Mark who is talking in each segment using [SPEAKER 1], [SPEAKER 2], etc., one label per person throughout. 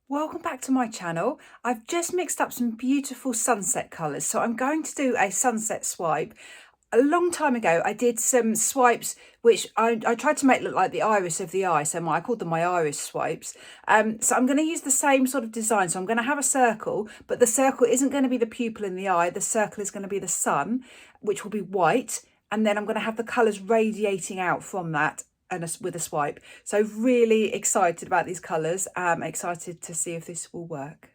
[SPEAKER 1] Welcome back to my channel. I've just mixed up some beautiful sunset colours, so I'm going to do a sunset swipe. A long time ago I did some swipes which I tried to make look like the iris of the eye, so I called them my iris swipes. So I'm going to use the same sort of design. So I'm going to have a circle, but the circle isn't going to be the pupil in the eye. The circle is going to be the sun, which will be white, and then I'm going to have the colours radiating out from that and with a swipe. So really excited about these colours. Excited to see if this will work.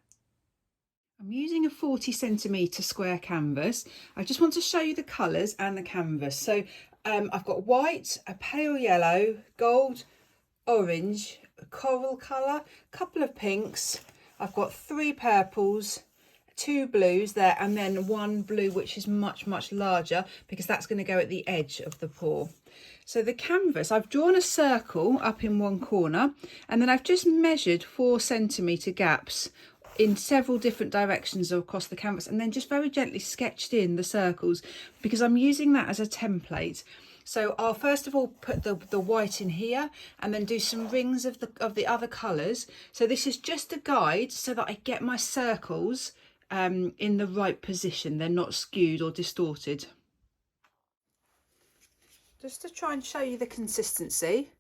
[SPEAKER 1] I'm using a 40cm square canvas. I just want to show you the colours and the canvas. So I've got white, a pale yellow, gold, orange, a coral colour, a couple of pinks. I've got 3 purples, 2 blues there, and then 1 blue which is much larger because that's going to go at the edge of the paw. So the canvas, I've drawn a circle up in one corner, and then I've just measured 4cm gaps in several different directions across the canvas, and then just very gently sketched in the circles because I'm using that as a template. So I'll first of all put the white in here and then do some rings of the other colours. So this is just a guide so that I get my circles in the right position. They're not skewed or distorted. Just to try and show you the consistency,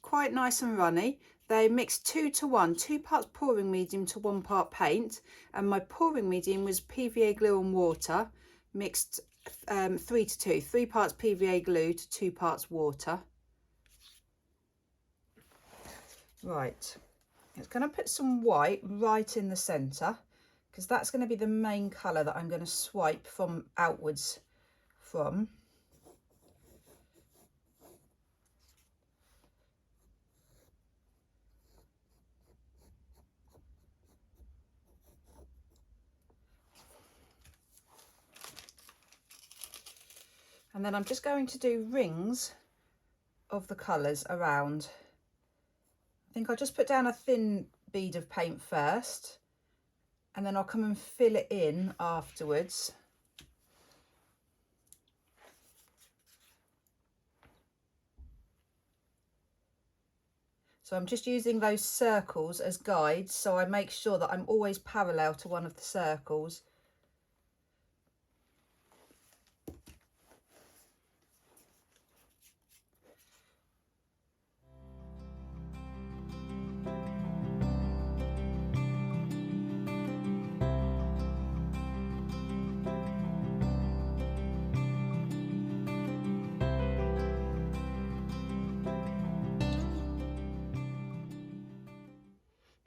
[SPEAKER 1] quite nice and runny. They mix 2 to 1, 2 parts pouring medium to 1 part paint, and my pouring medium was PVA glue and water mixed 3 to 2, 3 parts PVA glue to 2 parts water. Right, it's going to put some white right in the centre because that's going to be the main colour that I'm going to swipe from outwards from. And then I'm just going to do rings of the colours around. I think I'll just put down a thin bead of paint first, and then I'll come and fill it in afterwards. So I'm just using those circles as guides, so I make sure that I'm always parallel to one of the circles.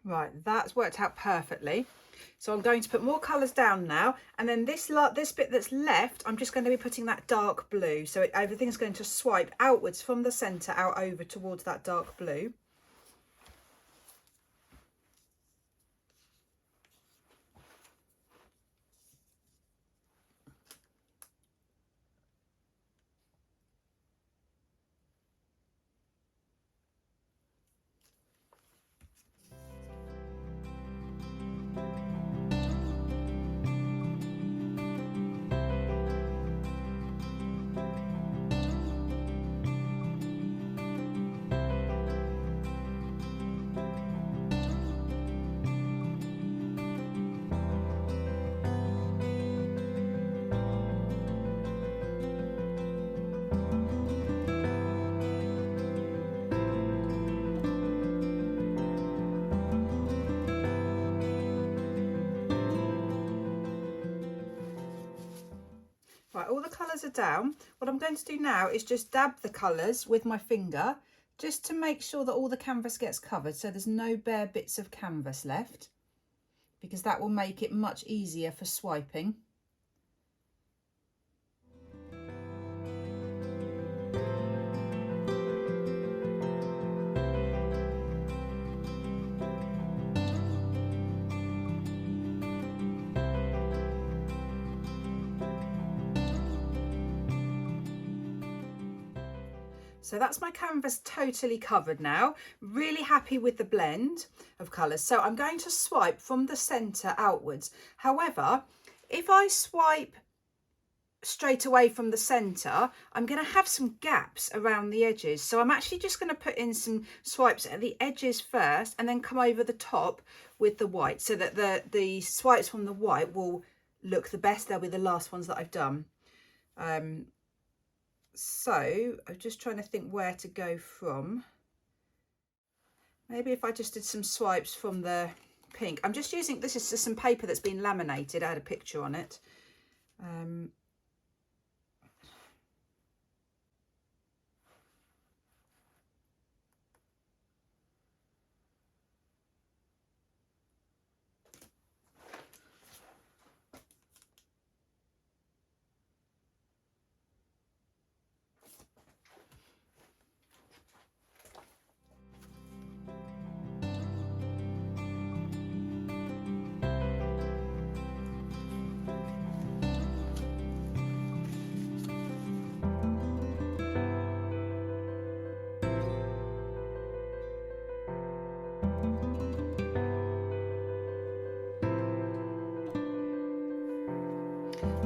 [SPEAKER 1] Right, that's worked out perfectly. So I'm going to put more colours down now, and then this bit that's left, I'm just going to be putting that dark blue. So everything's going to swipe outwards from the centre out over towards that dark blue. Right, all the colours are down. What I'm going to do now is just dab the colours with my finger, just to make sure that all the canvas gets covered, so there's no bare bits of canvas left, because that will make it much easier for swiping. So that's my canvas totally covered now. Really happy with the blend of colours. So I'm going to swipe from the centre outwards. However, if I swipe straight away from the center, I'm going to have some gaps around the edges. So I'm actually just going to put in some swipes at the edges first and then come over the top with the white, so that the swipes from the white will look the best. They'll be the last ones that I've done. So I'm just trying to think where to go from. Maybe if I just did some swipes from the pink. I'm just using, this is just some paper that's been laminated. I had a picture on it.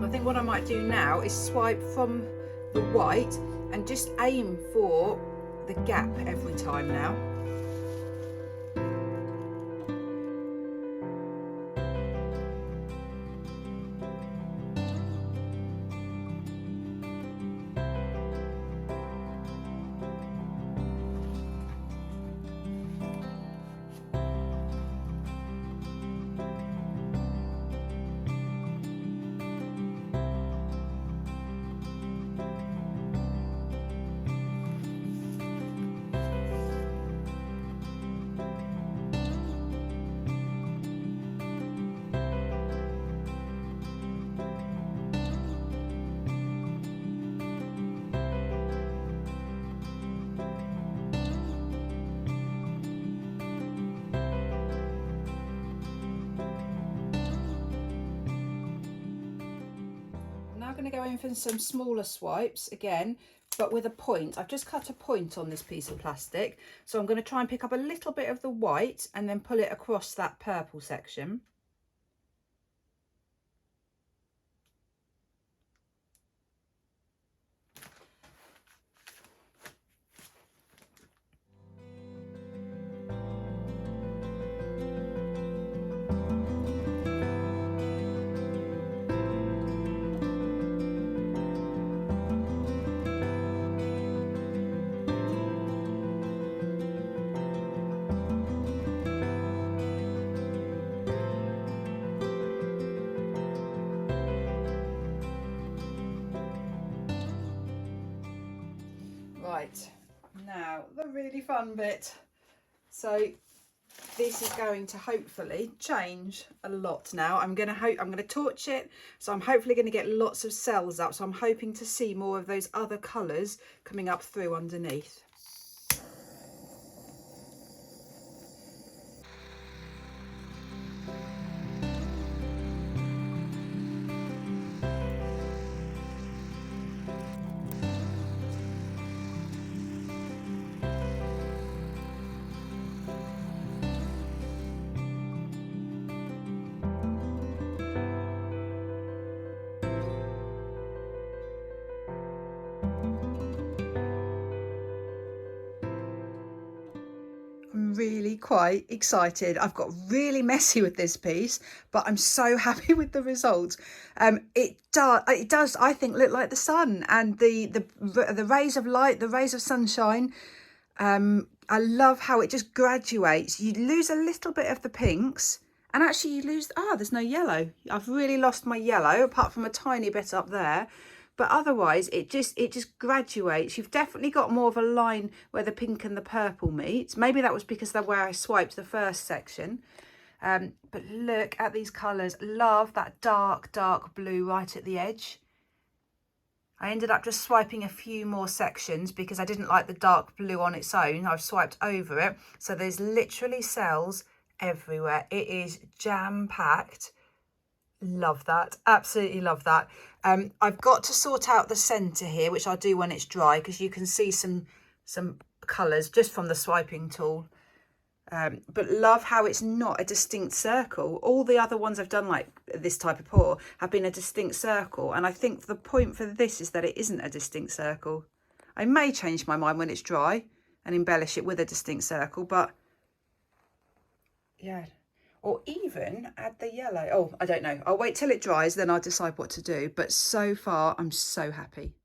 [SPEAKER 1] I think what I might do now is swipe from the white and just aim for the gap every time now. I'm going to go in for some smaller swipes again, but with a point. I've just cut a point on this piece of plastic, so I'm going to try and pick up a little bit of the white and then pull it across that purple section. Right, now the really fun bit. So this is going to hopefully change a lot now. I'm going to torch it, so I'm hopefully going to get lots of cells up. So I'm hoping to see more of those other colours coming up through underneath. I'm really quite excited. I've got really messy with this piece, but I'm so happy with the result. It does, I think, look like the sun, and the rays of light, the rays of sunshine. I love how it just graduates. You lose a little bit of the pinks, and actually you lose, there's no yellow. I've really lost my yellow, apart from a tiny bit up there. But otherwise it just graduates. You've definitely got more of a line where the pink and the purple meet. Maybe that was because that's where I swiped the first section. But look at these colours. Love that dark blue right at the edge. I ended up just swiping a few more sections because I didn't like the dark blue on its own. I've swiped over it. So there's literally cells everywhere. It is jam-packed. Love that, absolutely love that. I've got to sort out the centre here, which I'll do when it's dry, because you can see some colours just from the swiping tool. But love how it's not a distinct circle. All the other ones I've done like this type of pour have been a distinct circle. And I think the point for this is that it isn't a distinct circle. I may change my mind when it's dry and embellish it with a distinct circle, but yeah. Or even add the yellow. Oh, I don't know. I'll wait till it dries, then I'll decide what to do. But so far, I'm so happy.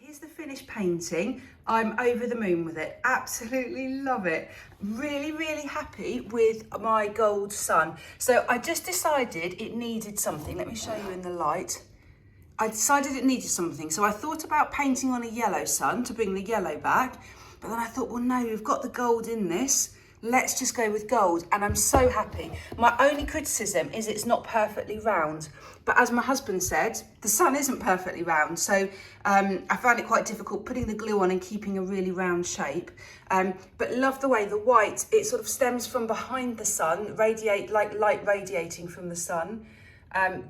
[SPEAKER 1] Here's the finished painting. I'm over the moon with it. Absolutely love it. Really, really happy with my gold sun. So I just decided it needed something. Let me show you in the light. I decided it needed something. So I thought about painting on a yellow sun to bring the yellow back. But then I thought, well, no, we've got the gold in this. Let's just go with gold. And I'm so happy. My only criticism is it's not perfectly round. But as my husband said, the sun isn't perfectly round. So I found it quite difficult putting the glue on and keeping a really round shape. But love the way the white, it sort of stems from behind the sun, radiate like light radiating from the sun.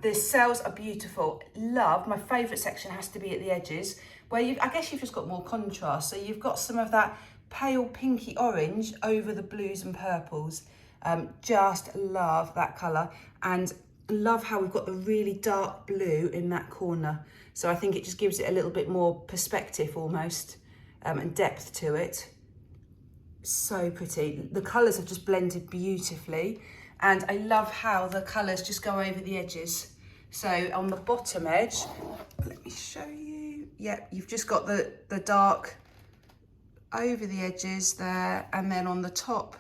[SPEAKER 1] The cells are beautiful. Love, my favourite section has to be at the edges, where I guess you've just got more contrast. So you've got some of that pale pinky orange over the blues and purples. Just love that colour, and love how we've got the really dark blue in that corner. So I think it just gives it a little bit more perspective almost, and depth to it. So pretty. The colours have just blended beautifully, and I love how the colours just go over the edges. So on the bottom edge, let me show you. Yep, you've just got the dark over the edges there, and then on the top,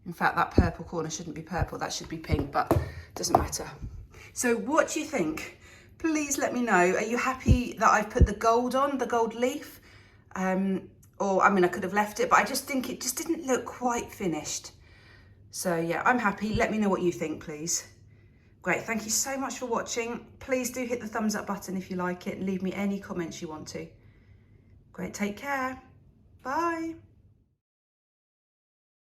[SPEAKER 1] in fact that purple corner shouldn't be purple, that should be pink, but it doesn't matter. So what do you think? Please let me know. Are you happy that I've put the gold on, the gold leaf? Or I mean, I could have left it, but I just think it just didn't look quite finished. So yeah, I'm happy. Let me know what you think, please. Great, thank you so much for watching. Please do hit the thumbs up button if you like it, and leave me any comments you want to. Great, take care. Bye.